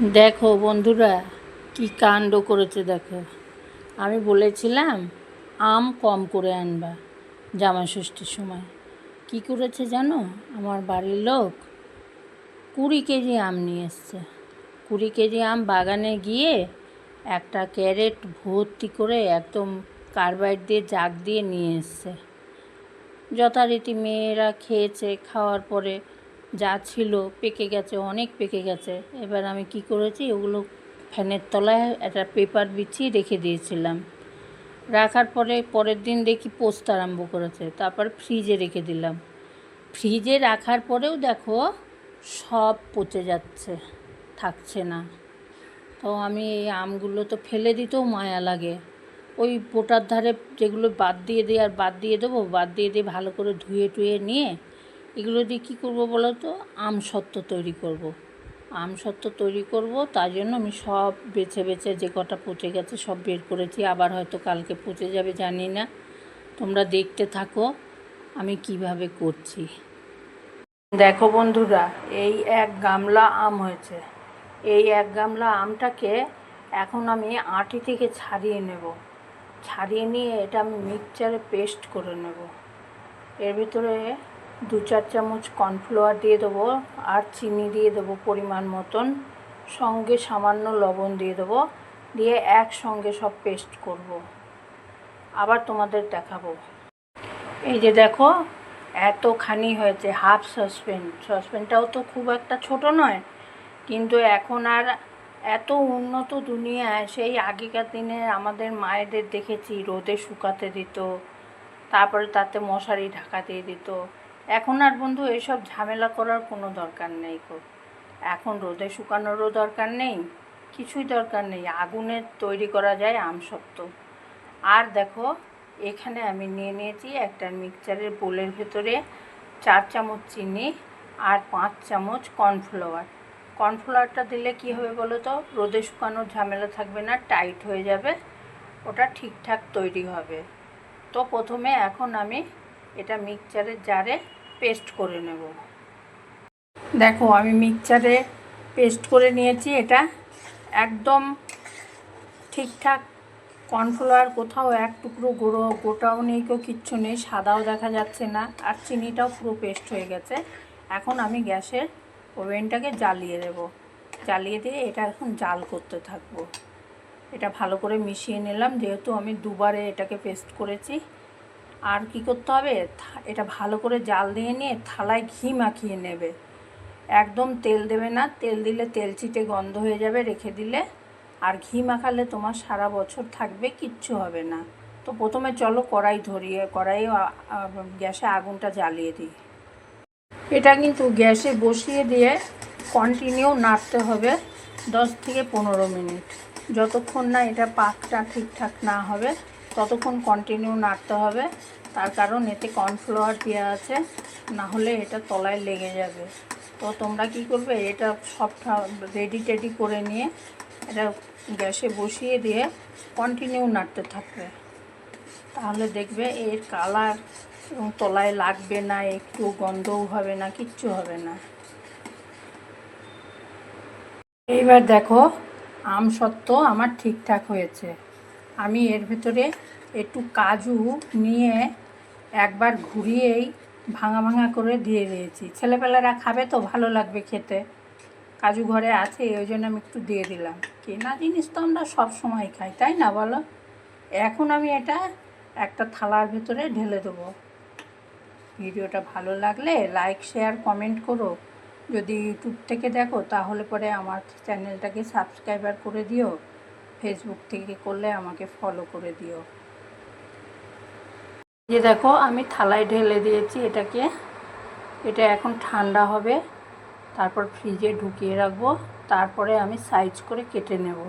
দেখো বন্ধুরা, কি কাণ্ড করেছে দেখো। আমি বলেছিলাম আম কম করে আনবা জামাই ষষ্ঠীর সময়। কি করেছে জানো আমার বাড়ির লোক? 20 কেজি আম নিয়ে এসছে। 20 কেজি আম বাগানে গিয়ে একটা ক্যারেট ভর্তি করে একদম কার্বাইড দিয়ে জাগ দিয়ে নিয়ে এসছে। যথারীতি মেয়েরা খেয়েছে, খাওয়ার পরে যা ছিল পেকে গেছে, অনেক পেকে গেছে। এবার আমি কি করেছি, ওগুলো ফ্যানের তলায় একটা পেপার বিছিয়ে রেখে দিয়েছিলাম। রাখার পরে পরের দিন দেখি পচতে আরম্ভ করেছে, তারপর ফ্রিজে রেখে দিলাম। ফ্রিজে রাখার পরেও দেখো সব পচে যাচ্ছে, থাকছে না। তো আমি এই আমগুলো তো ফেলে দিতেও মায়া লাগে, ওই বোটার ধারে যেগুলো বাদ দিয়ে দিই আর বাদ দিয়ে দেবো, বাদ দিয়ে দিয়ে ভালো করে ধুয়ে টুয়ে নিয়ে এগুলো দিয়ে কী করবো বলো তো, আমসত্ত্ব তৈরি করব। আমসত্ত্ব তৈরি করব, তার জন্য আমি সব বেছে বেছে যে কটা পচে গেছে সব বের করেছি। আবার হয়তো কালকে পচে যাবে, জানি না। তোমরা দেখতে থাকো আমি কিভাবে করছি। দেখো বন্ধুরা, এই 1 গামলা আম হয়েছে। এই 1 গামলা আমটাকে এখন আমি আঁটি থেকে ছাড়িয়ে নেব। ছাড়িয়ে নিয়ে এটা আমি মিক্সচারে পেস্ট করে নেব। এর ভিতরে 2-4 চামচ কর্নফ্লাওয়ার দিয়ে দেবো, আর চিনি দিয়ে দেবো পরিমাণ মতন, সঙ্গে সামান্য লবণ দিয়ে দেবো, দিয়ে একসঙ্গে সব পেস্ট করব। আবার তোমাদের দেখাবো। এই যে দেখো, এতখানি হয়েছে, হাফ সসপ্যানটাও তো খুব একটা ছোট নয়, কিন্তু এখন আর এত উন্নত দুনিয়ায় সেই আগেকার দিনে আমাদের মায়েদের দেখেছি রোদে শুকাতে দিত, তারপরে তাতে মশারি ঢাকা দিয়ে দিত। এখন আর বন্ধু এসব ঝামেলা করার কোনো দরকার নেই গো। এখন রোদে শুকানোরও দরকার নেই, কিছুই দরকার নেই, আগুনে তৈরি করা যায় আমসত্ত্ব। আর দেখো, এখানে আমি নিয়ে নিয়েছি একটা মিক্সচারের বোলের ভেতরে 4 চামচ চিনি আর 5 চামচ কর্নফ্লাওয়ার। কর্নফ্লাওয়ারটা দিলে কি হবে বলো তো, রোদে শুকানোর ঝামেলা থাকবে না, টাইট হয়ে যাবে, ওটা ঠিকঠাক তৈরি হবে। তো প্রথমে এখন আমি এটা মিক্সচারের জারে পেস্ট করে নেব। দেখো আমি মিক্সচারে পেস্ট করে নিয়েছি, এটা একদম ঠিকঠাক। কর্নফ্লাওয়ার কোথাও এক টুকরো গোটাও নেই, কেউ কিচ্ছু নেই, সাদাও দেখা যাচ্ছে না, আর চিনিটাও পুরো পেস্ট হয়ে গেছে। এখন আমি গ্যাসের ওভেনটাকে জ্বালিয়ে দেব। জ্বালিয়ে দিয়ে এটা এখন জাল করতে থাকবো। এটা ভালো করে মিশিয়ে নিলাম, যেহেতু আমি দুবারে এটাকে পেস্ট করেছি। আর কি করতে হবে, এটা ভালো করে জাল দিয়ে নিয়ে থালায় ঘি মাখিয়ে নেবে। একদম তেল দেবে না, তেল দিলে তেল চিটে গন্ধ হয়ে যাবে রেখে দিলে। আর ঘি মাখালে তোমার সারা বছর থাকবে, কিচ্ছু হবে না। তো প্রথমে চলো কড়াই গ্যাসে আগুনটা জ্বালিয়ে দিই। এটা কিন্তু গ্যাসে বসিয়ে দিয়ে কন্টিনিউ নাড়তে হবে 10 থেকে 15 মিনিট। যতক্ষণ না এটা পাকটা ঠিকঠাক না হবে ততক্ষণ কন্টিনিউ নাড়তে হবে। তার কারণ এতে কর্নফ্লাওয়ার দেওয়া আছে, না হলে এটা তলায় লেগে যাবে। তো তোমরা কি করবে, এটা সবটা রেডি করে নিয়ে এটা গ্যাসে বসিয়ে দিয়ে কন্টিনিউ নাড়তে থাকবে। তাহলে দেখবে এর কালার এবং তলায় লাগবে না, একটু গন্ধও হবে না, কিচ্ছু হবে না। এইবার দেখো আমসত্ত্ব আমার ঠিকঠাক হয়েছে। আমি এর ভেতরে একটু কাজু নিয়ে একবার ঘুরিয়েই ভাঙা ভাঙা করে দিয়ে দিয়েছি। ছেলেপেলেরা খাবে তো, ভালো লাগবে খেতে। কাজু ঘরে আছে, ওই জন্য আমি একটু দিয়ে দিলাম। কেনা জিনিস তো আমরা সব সময় খাই, তাই না বলো? এখন আমি এটা একটা থালার ভেতরে ঢেলে দেবো। ভিডিওটা ভালো লাগলে লাইক, শেয়ার, কমেন্ট করো। যদি ইউটিউব থেকে দেখো তাহলে পরে আমার চ্যানেলটাকে সাবস্ক্রাইবার করে দিও। ফেসবুক থেকে করলে আমাকে ফলো করে দিও। যে দেখো আমি থালায় ঢেলে দিয়েছি এটাকে। এটা এখন ঠান্ডা হবে, তারপর ফ্রিজে ঢুকিয়ে রাখবো, তারপরে আমি সাইজ করে কেটে নেব।